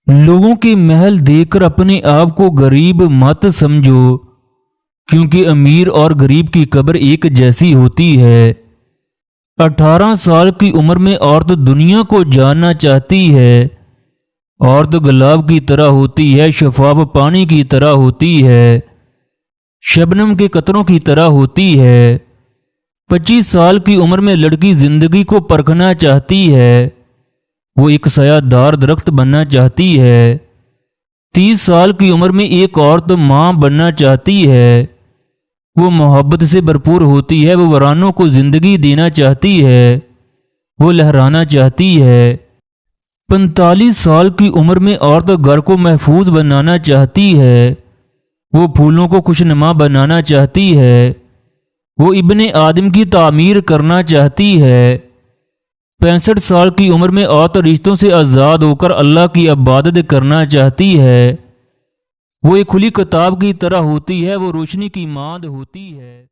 لوگوں کے محل دیکھ کر اپنے آپ کو غریب مت سمجھو، کیونکہ امیر اور غریب کی قبر ایک جیسی ہوتی ہے۔ 18 سال کی عمر میں عورت دنیا کو جاننا چاہتی ہے۔ عورت گلاب کی طرح ہوتی ہے، شفاف پانی کی طرح ہوتی ہے، شبنم کے قطروں کی طرح ہوتی ہے۔ 25 سال کی عمر میں لڑکی زندگی کو پرکھنا چاہتی ہے، وہ ایک سایہ دار درخت بننا چاہتی ہے۔ 30 سال کی عمر میں ایک عورت ماں بننا چاہتی ہے، وہ محبت سے بھرپور ہوتی ہے، وہ ویرانوں کو زندگی دینا چاہتی ہے، وہ لہرانا چاہتی ہے۔ 45 سال کی عمر میں عورت گھر کو محفوظ بنانا چاہتی ہے، وہ پھولوں کو خوشنما بنانا چاہتی ہے، وہ ابن آدم کی تعمیر کرنا چاہتی ہے۔ 65 سال کی عمر میں عورت رشتوں سے آزاد ہو کر اللہ کی عبادت کرنا چاہتی ہے، وہ ایک کھلی کتاب کی طرح ہوتی ہے، وہ روشنی کی ماند ہوتی ہے۔